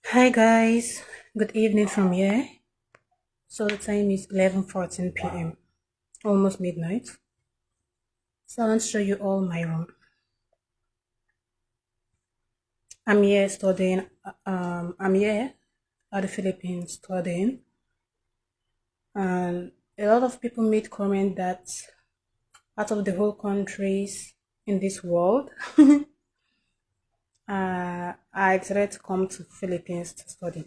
Hi guys, good evening from here. So the time is 11:14 p.m., almost midnight. So I want to show you all my room. I'm here studying. I'm here at the Philippines studying, and a lot of people made comment that out of the whole countries in this world, I decided to come to Philippines to study.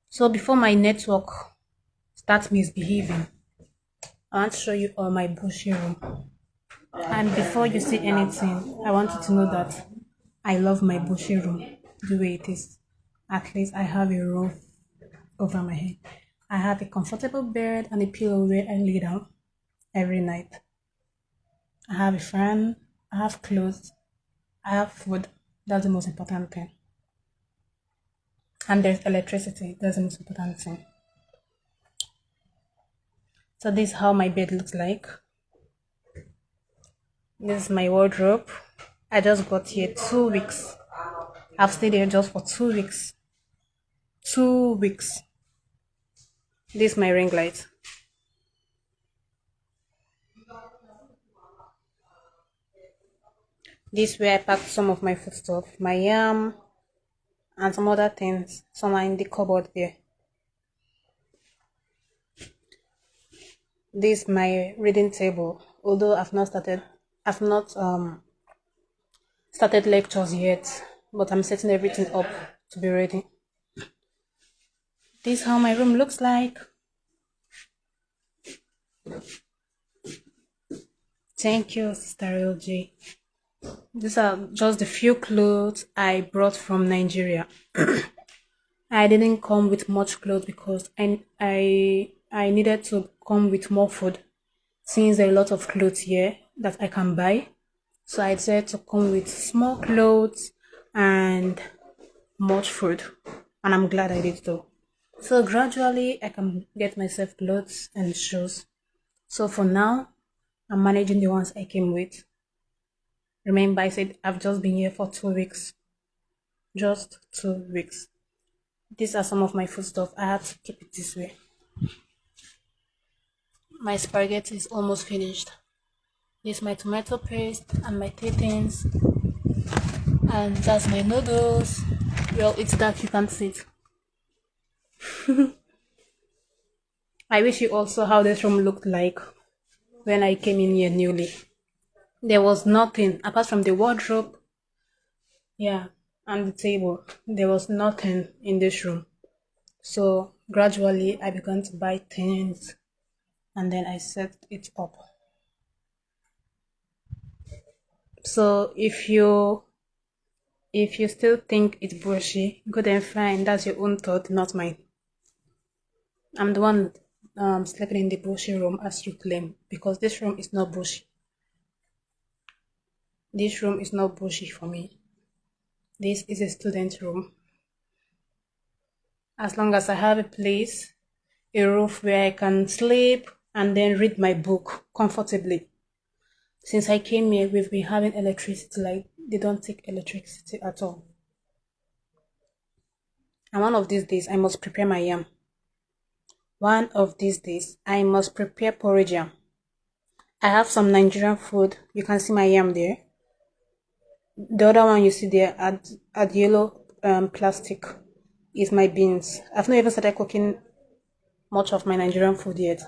So before my network starts misbehaving, I want to show you all my bushy room. And before you see anything, I want you to know that I love my bushy room the way it is. At least I have a roof over my head. I have a comfortable bed and a pillow where I lay down every night. I have a fan, I have clothes, I have food. That's the most important thing. And there's electricity. That's the most important thing. So this is how my bed looks like. This is my wardrobe. I just got here 2 weeks. I've stayed here just for 2 weeks. 2 weeks. This is my ring light. This where I packed some of my food stuff, my yam and some other things. Some are in the cupboard there. This my reading table. Although I've not started lectures yet, but I'm setting everything up to be ready. This is how my room looks like. Thank you, Sister LG. These are just the few clothes I brought from Nigeria. I didn't come with much clothes because I needed to come with more food since there are a lot of clothes here that I can buy. So I decided to come with small clothes and much food. And I'm glad I did though. So gradually I can get myself clothes and shoes. So for now, I'm managing the ones I came with. Remember I said I've just been here for 2 weeks. Just 2 weeks. These are some of my food stuff. I had to keep it this way. My spaghetti is almost finished. This is my tomato paste and my things, and that's my noodles. Well, it's dark, you can't see it. I wish you also how this room looked like when I came in here newly. There was nothing apart from the wardrobe, yeah, and the table. There was nothing in this room. So gradually I began to buy things and then I set it up. So if you still think it's bushy, good and fine. That's your own thought, not mine. I'm the one sleeping in the bushy room as you claim because this room is not bushy. This room is not bushy for me. This is a student room. As long as I have a place, a roof where I can sleep and then read my book comfortably. Since I came here, we've been having electricity like they don't take electricity at all. And one of these days, I must prepare my yam. One of these days, I must prepare porridge yam. I have some Nigerian food. You can see my yam there. The other one you see there at yellow plastic is my beans. I've not even started cooking much of my Nigerian food yet.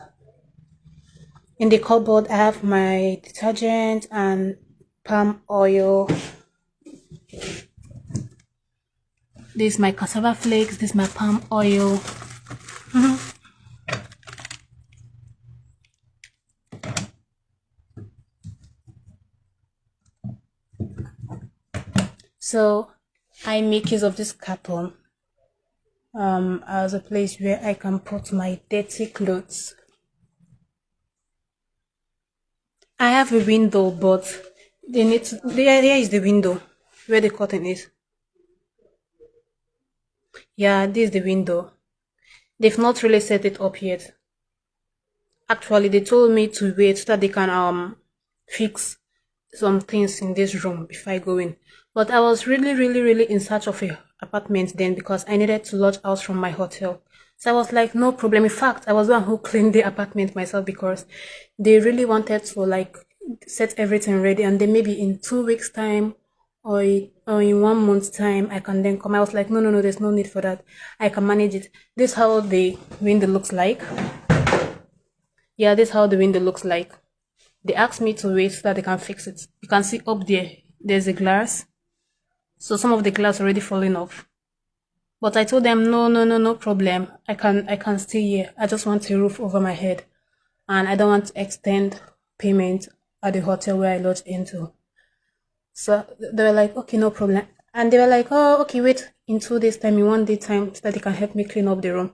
In the cupboard, I have my detergent and palm oil. This is my cassava flakes. This is my palm oil. So I make use of this carton as a place where I can put my dirty clothes. I have a window, but there is the window where the curtain is. Yeah, this is the window. They've not really set it up yet. Actually, they told me to wait so that they can fix some things in this room before I go in. But I was really in search of a apartment then because I needed to lodge out from my hotel. So I was like, no problem. In fact, I was the one who cleaned the apartment myself because they really wanted to like set everything ready, and then maybe in 2 weeks time or in 1 month's time I can then come. I was like, no, there's no need for that. I can manage it. This is how the window looks like. Yeah, this is how the window looks like. They asked me to wait so that they can fix it. You can see up there, there's a glass. So some of the glass already falling off. But I told them, no problem. I can stay here. I just want a roof over my head. And I don't want to extend payment at the hotel where I lodged into. So they were like, okay, no problem. And they were like, oh, okay, wait in 2 days time, in 1 day time, so that they can help me clean up the room.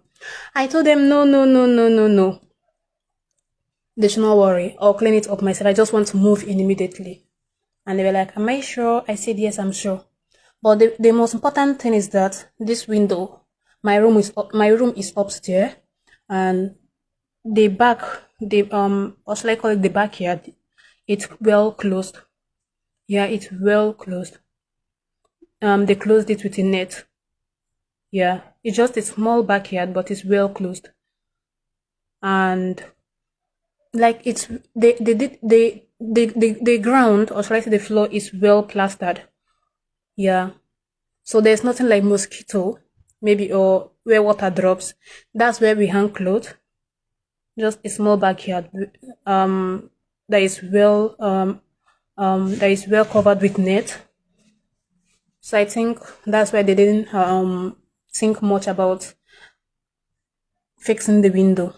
I told them, no. They should not worry. I'll clean it up myself. I just want to move in immediately. And they were like, am I sure? I said, yes, I'm sure. But the most important thing is that this window, my room is upstairs, and the back, what shall I call it, the backyard, it's well closed. Yeah, it's well closed. They closed it with a net. Yeah, it's just a small backyard, but it's well closed. And like it's the ground, or shall I say the floor, is well plastered. Yeah, so there's nothing like mosquito, maybe, or where water drops. That's where we hang clothes. Just a small backyard, that is well covered with net. So I think that's why they didn't think much about fixing the window.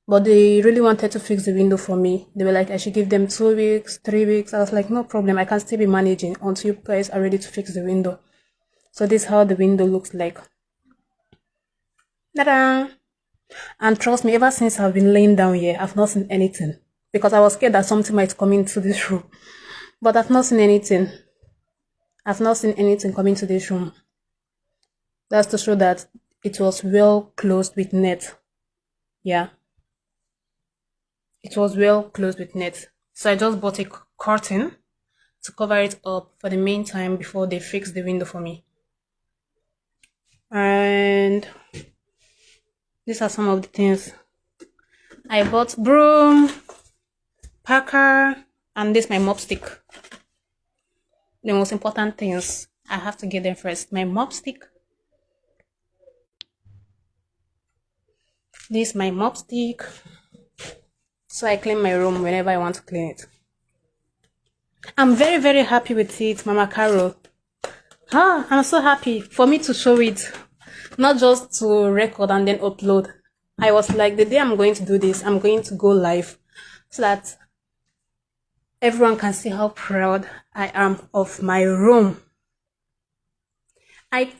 But they really wanted to fix the window for me. They were like, I should give them 2 weeks, 3 weeks. I was like, no problem. I can still be managing until you guys are ready to fix the window. So this is how the window looks like. Ta-da! And trust me, ever since I've been laying down here, I've not seen anything. Because I was scared that something might come into this room. But I've not seen anything. I've not seen anything come into this room. That's to show that it was well closed with net. Yeah. It was well closed with net. So I just bought a curtain to cover it up for the meantime before they fix the window for me. And these are some of the things. I bought broom, packer, and this my mop stick. The most important things, I have to get them first. My mop stick. This my mop stick. So I clean my room whenever I want to clean it. I'm very happy with it, Mama Carol. I'm so happy for me to show it, not just to record and then upload. I was like, the day I'm going to do this, I'm going to go live so that everyone can see how proud I am of my room. I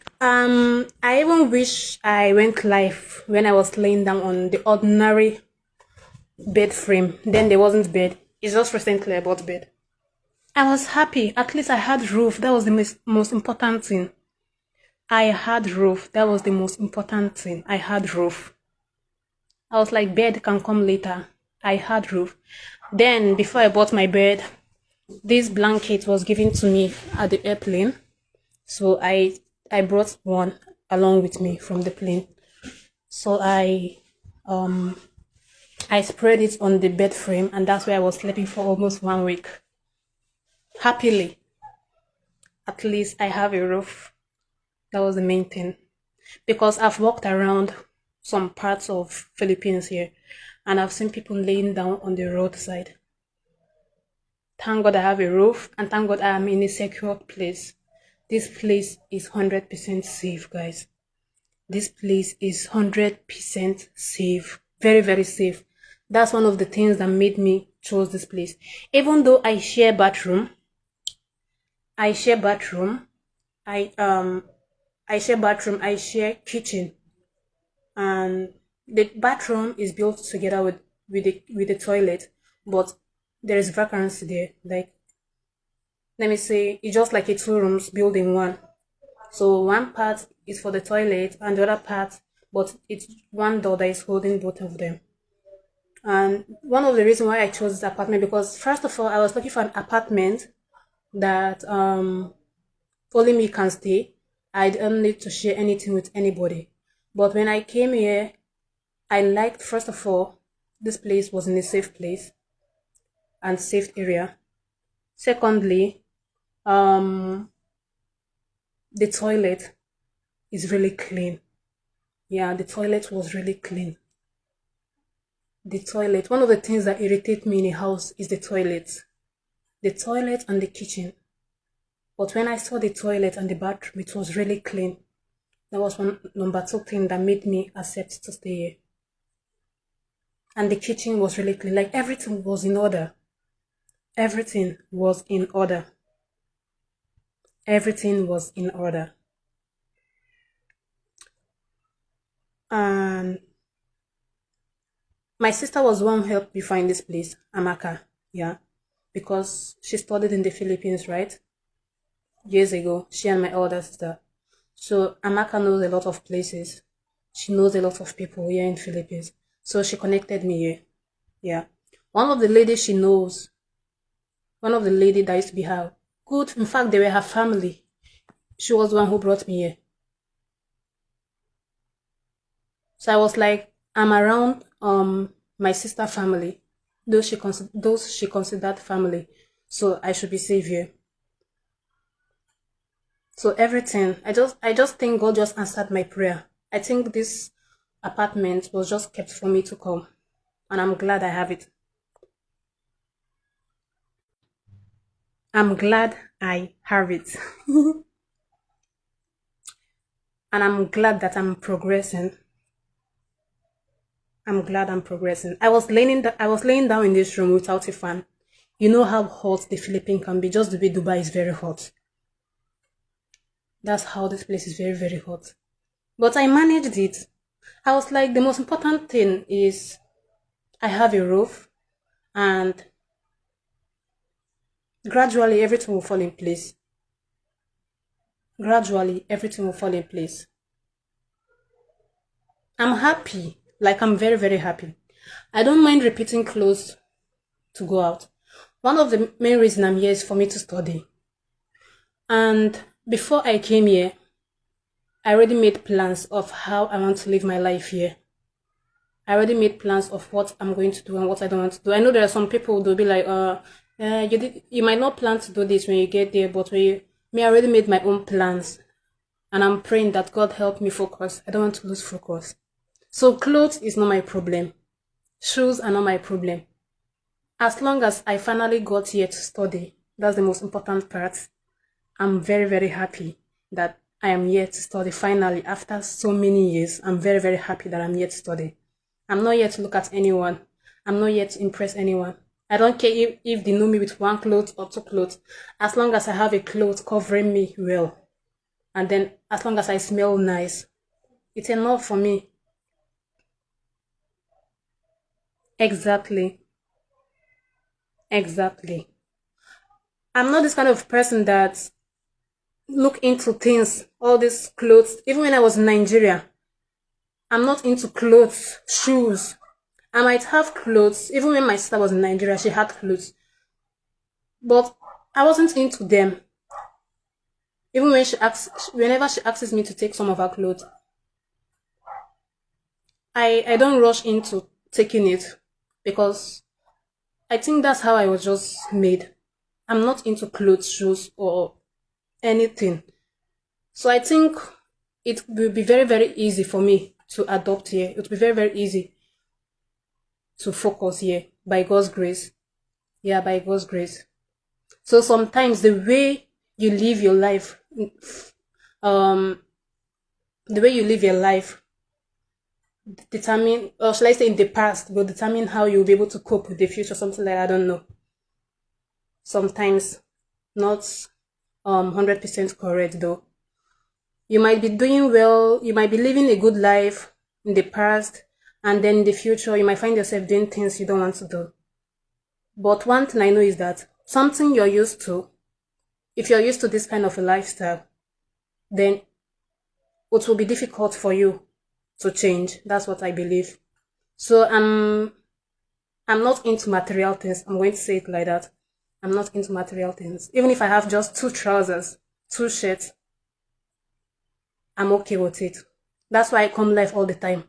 even wish I went live when I was laying down on the ordinary bed frame. Then there wasn't bed. It's just recently I bought bed. I was happy. At least I had roof. That was the most important thing. I had roof. That was the most important thing. I had roof. I was like, bed can come later. I had roof. Then before I bought my bed, this blanket was given to me at the airplane. So I brought one along with me from the plane. So I spread it on the bed frame, and that's where I was sleeping for almost 1 week. Happily. At least I have a roof. That was the main thing. Because I've walked around some parts of Philippines here, and I've seen people laying down on the roadside. Thank God I have a roof, and thank God I am in a secure place. This place is 100% safe, guys. This place is 100% safe. Very safe. That's one of the things that made me choose this place. Even though I share bathroom, I share kitchen, and the bathroom is built together with the toilet, but there is vacancy there. Like, let me say, it's just like a 2 rooms built in one. So one part is for the toilet, and the other part, but it's one door that is holding both of them. And one of the reasons why I chose this apartment, because first of all, I was looking for an apartment that only me can stay. I don't need to share anything with anybody. But when I came here, I liked, first of all, this place was in a safe place and safe area. Secondly, um, the toilet is really clean. Yeah, the toilet was really clean. The toilet, one of the things that irritate me in a house is the toilet and the kitchen. But when I saw the toilet and the bathroom, it was really clean. That was one number two thing that made me accept to stay here. And the kitchen was really clean. Like everything was in order. Everything was in order. Everything was in order. And my sister was one who helped me find this place, Amaka. Yeah. Because she studied in the Philippines, right? Years ago. She and my elder sister. So Amaka knows a lot of places. She knows a lot of people here in Philippines. So she connected me here. Yeah. One of the ladies she knows, one of the lady that used to be her good, in fact, they were her family. She was the one who brought me here. So I was like, I'm around my sister family, those she considered family. So I should be safe here. So everything, I just think God just answered my prayer. I think this apartment was just kept for me to come, and I'm glad I have it. I'm glad I have it. And I'm glad that I'm progressing. I'm glad I'm progressing. I was laying down in this room without a fan. You know how hot the Philippines can be, just the way Dubai is very hot. That's how this place is very, very hot. But I managed it. I was like, the most important thing is I have a roof, and gradually everything will fall in place. Gradually everything will fall in place. I'm happy. Like, I'm very, very happy. I don't mind repeating clothes to go out. One of the main reasons I'm here is for me to study. And before I came here, I already made plans of how I want to live my life here. I already made plans of what I'm going to do and what I don't want to do. I know there are some people who'll be like, you might not plan to do this when you get there, but I already made my own plans. And I'm praying that God help me focus. I don't want to lose focus. So clothes is not my problem. Shoes are not my problem. As long as I finally got here to study, that's the most important part. I'm very, very happy that I am here to study finally after so many years. I'm very, very happy that I'm here to study. I'm not here to look at anyone. I'm not here to impress anyone. I don't care if they know me with one cloth or two clothes. As long as I have a cloth covering me well, and then as long as I smell nice, it's enough for me. Exactly. Exactly. I'm not this kind of person that look into things, all these clothes. Even when I was in Nigeria, I'm not into clothes, shoes. I might have clothes. Even when my sister was in Nigeria, she had clothes. But I wasn't into them. Even whenever she asks me to take some of her clothes, I don't rush into taking it because I think that's how I was just made. I'm not into clothes, shoes, or anything. So I think it will be very, very easy for me to adopt here. It will be very, very easy to focus here by God's grace. Yeah, by God's grace. So sometimes the way you live your life, um, the way you live your life determine, or shall I say in the past, will determine how you'll be able to cope with the future, something like, I don't know. Sometimes not 100% correct though. You might be doing well, you might be living a good life in the past, and then in the future you might find yourself doing things you don't want to do. But one thing I know is that something you're used to, if you're used to this kind of a lifestyle, then it will be difficult for you to change. That's what I believe. So I'm not into material things. I'm going to say it like that. I'm not into material things. Even if I have just 2 trousers, 2 shirts, I'm okay with it. That's why I come live all the time.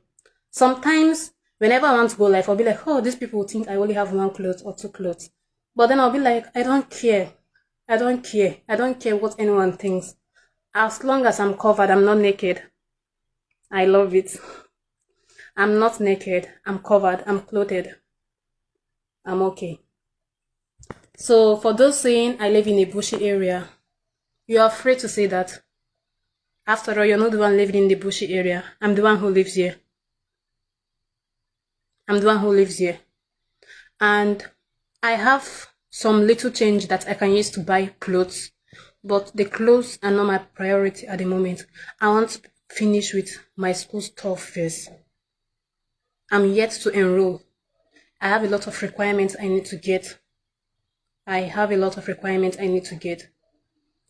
Sometimes, whenever I want to go live, I'll be like, oh, these people think I only have 1 clothes or 2 clothes. But then I'll be like, I don't care. I don't care. I don't care what anyone thinks. As long as I'm covered, I'm not naked. I love it. I'm not naked. I'm covered. I'm clothed. I'm okay. So for those saying I live in a bushy area, you are free to say that. After all, you're not the one living in the bushy area. I'm the one who lives here. I'm the one who lives here. And I have some little change that I can use to buy clothes. But the clothes are not my priority at the moment. I want to finish with my school stuff first. I'm yet to enroll. I have a lot of requirements I need to get.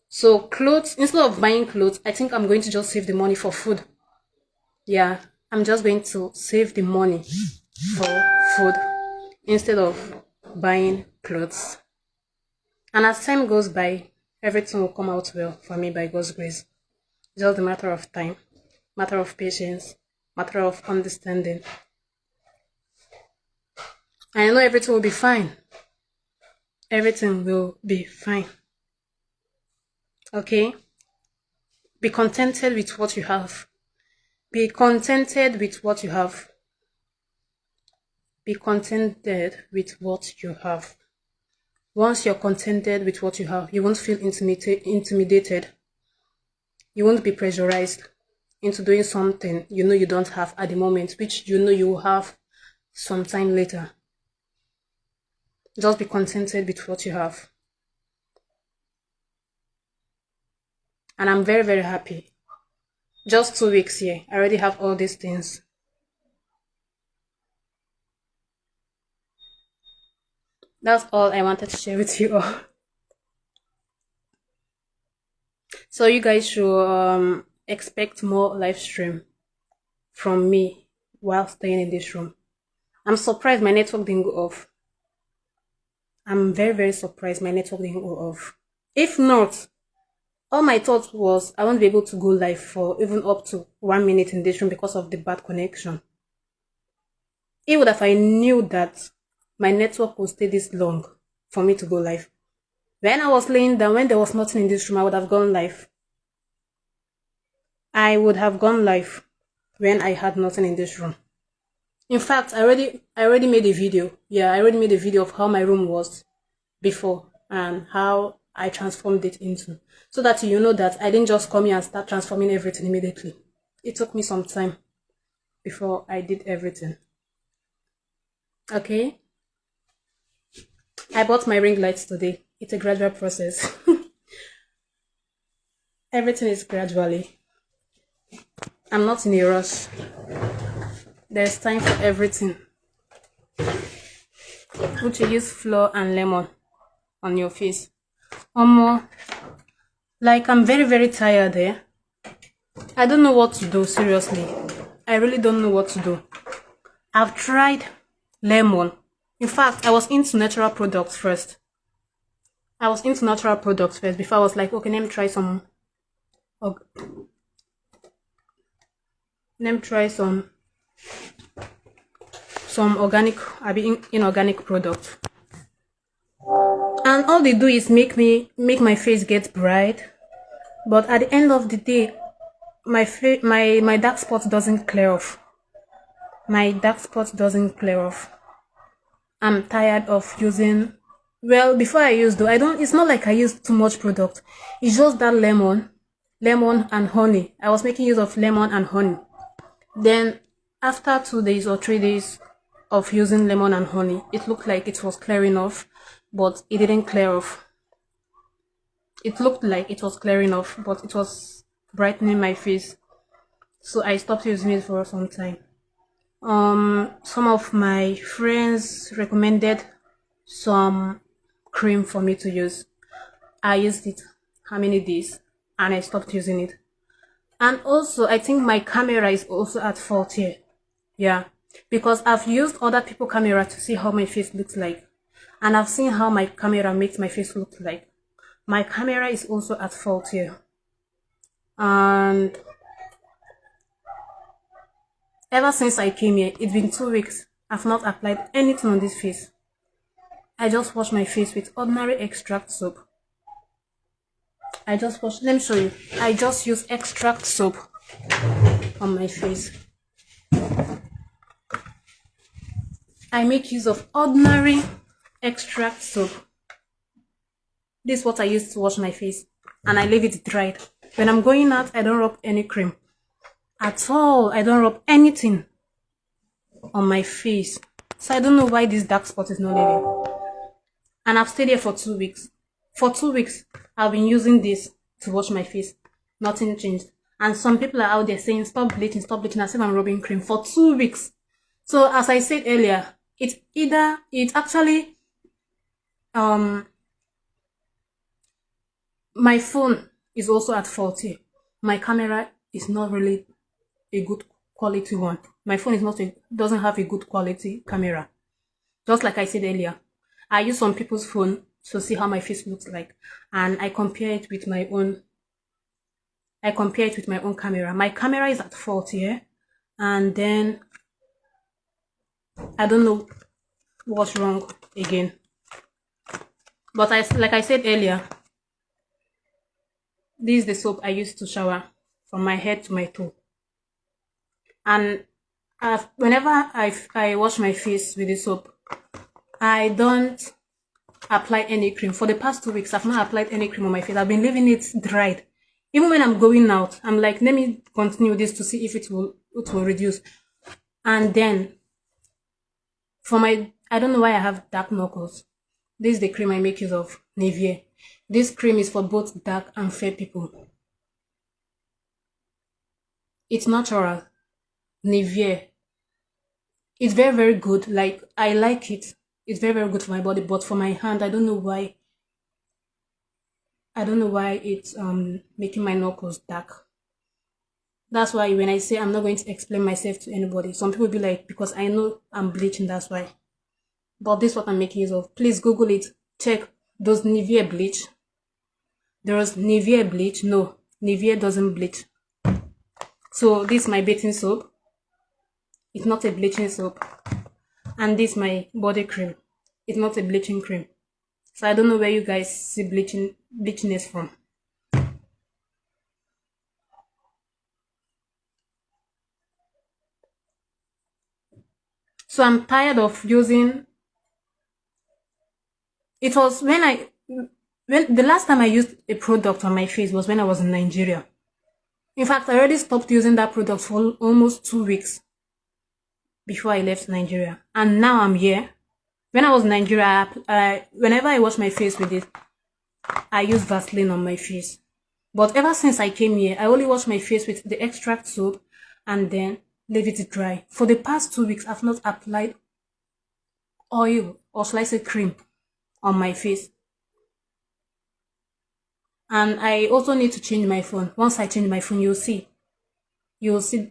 So clothes, instead of buying clothes, I think I'm going to just save the money for food. Yeah, I'm just going to save the money for food instead of buying clothes. And as time goes by, everything will come out well for me by God's grace. It's just a matter of time, matter of patience, matter of understanding. I know everything will be fine. Everything will be fine. Okay? Be contented with what you have. Be contented with what you have. Be contented with what you have. Once you're contented with what you have, you won't feel intimidated. You won't be pressurized into doing something you know you don't have at the moment, which you know you will have sometime later. Just be contented with what you have. And I'm very, very happy. Just 2 weeks here, I already have all these things. That's all I wanted to share with you all. So you guys should expect more live stream from me while staying in this room. I'm surprised my network didn't go off. I'm very, very surprised my network didn't go off. If not, all my thought was I won't be able to go live for even up to 1 minute in this room because of the bad connection. Even if I knew that my network would stay this long for me to go live. When I was laying down, when there was nothing in this room, I would have gone live. I would have gone live when I had nothing in this room. In fact, I already made a video. Yeah, I already made a video of how my room was before and how I transformed it into. So that you know that I didn't just come here and start transforming everything immediately. It took me some time before I did everything. Okay? I bought my ring lights today. It's a gradual process. Everything is gradually. I'm not in a rush. There's time for everything. Would you use flour and lemon on your face? Like I'm very, very tired there. I don't know what to do, seriously. I really don't know what to do. I've tried lemon. In fact, I was into natural products first. Before I was like, okay, let me try some organic, inorganic product. And all they do is make my face get bright, but at the end of the day, my dark spot doesn't clear off. I'm tired of using. Well, before I used though, it's not like I used too much product. It's just that lemon and honey. I was making use of lemon and honey. Then after 2 days or 3 days of using lemon and honey, it looked like it was clearing off, but it didn't clear off. It looked like it was clearing off, but it was brightening my face. So I stopped using it for some time. Some of my friends recommended some cream for me to use. I used it how many days and I stopped using it. And also, I think my camera is also at fault here. Yeah, because I've used other people's camera to see how my face looks like. And I've seen how my camera makes my face look like. My camera is also at fault here. And ever since I came here, it's been 2 weeks. I've not applied anything on this face. I just wash my face with ordinary extract soap. Let me show you. I just use extract soap on my face. I make use of ordinary extract soap. This is what I use to wash my face, and I leave it dried. When I'm going out, I don't rub any cream at all. I don't rub anything on my face. So I don't know why this dark spot is not leaving. And I've stayed here for 2 weeks. For 2 weeks, I've been using this to wash my face. Nothing changed. And some people are out there saying, stop bleaching, as if I'm rubbing cream for 2 weeks. So as I said earlier, it's actually, my phone is also at fault here. My camera is not really a good quality one. My phone doesn't have a good quality camera. Just like I said earlier, I use some people's phone to see how my face looks like, and I compare it with my own camera. My camera is at fault here, and then I don't know what's wrong again. But like I said earlier, this is the soap I use to shower from my head to my toe. And whenever I wash my face with the soap, I don't apply any cream. For the past 2 weeks, I've not applied any cream on my face. I've been leaving it dried. Even when I'm going out, I'm like, let me continue this to see if it will reduce. And then, I don't know why I have dark knuckles. This is the cream I make use of, Nivea. This cream is for both dark and fair people. It's natural. Nivea. It's very, very good. Like, I like it. It's very, very good for my body, but for my hand, I don't know why it's making my knuckles dark. That's why when I say I'm not going to explain myself to anybody, some people will be like, because I know I'm bleaching, that's why. But this is what I'm making use of. Please Google it. Check. Does Nivea bleach? Does Nivea bleach? No, Nivea doesn't bleach. So this is my bathing soap. It's not a bleaching soap. And this is my body cream. It's not a bleaching cream. So I don't know where you guys see bleachiness from. So I'm tired of using. It was when the last time I used a product on my face was when I was in Nigeria. In fact, I already stopped using that product for almost 2 weeks before I left Nigeria. And now I'm here. When I was in Nigeria, whenever I wash my face with it, I use Vaseline on my face. But ever since I came here, I only wash my face with the extract soap and then leave it dry. For the past 2 weeks, I've not applied oil or shall I say cream on my face. And I also need to change my phone. Once I change my phone, you'll see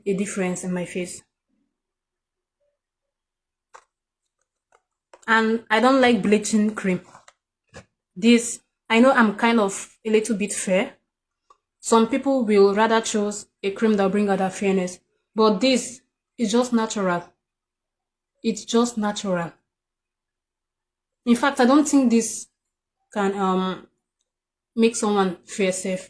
a difference in my face. And I don't like bleaching cream. I know I'm kind of a little bit fair. Some people will rather choose a cream that will bring out that fairness. But this is just natural. It's just natural. In fact, I don't think this can make someone fair safe.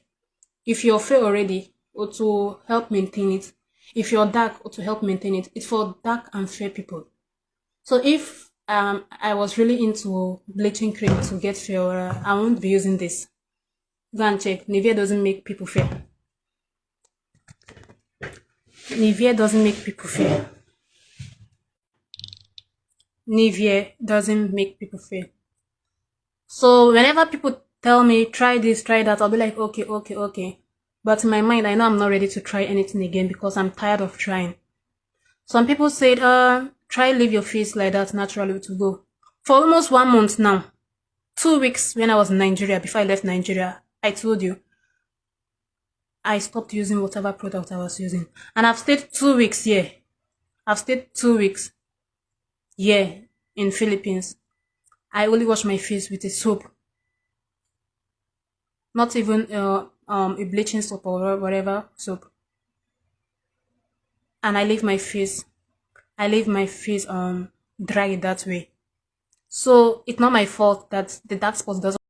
If you're fair already, or to help maintain it. If you're dark, or to help maintain it. It's for dark and fair people. So if I was really into bleaching cream to get fair, I won't be using this. Go and check. Nivea doesn't make people fair. Nivea doesn't make people fair. Nivea doesn't make people fair. So whenever people tell me, try this, try that, I'll be like, okay. But in my mind, I know I'm not ready to try anything again because I'm tired of trying. Some people said, try leave your face like that naturally to go. For almost 1 month now, 2 weeks when I was in Nigeria, before I left Nigeria, I told you, I stopped using whatever product I was using. And I've stayed 2 weeks here. I've stayed 2 weeks here in Philippines. I only wash my face with a soap, not even a bleaching soap or whatever soap, and I leave my face dry that way. So it's not my fault that the dark spot doesn't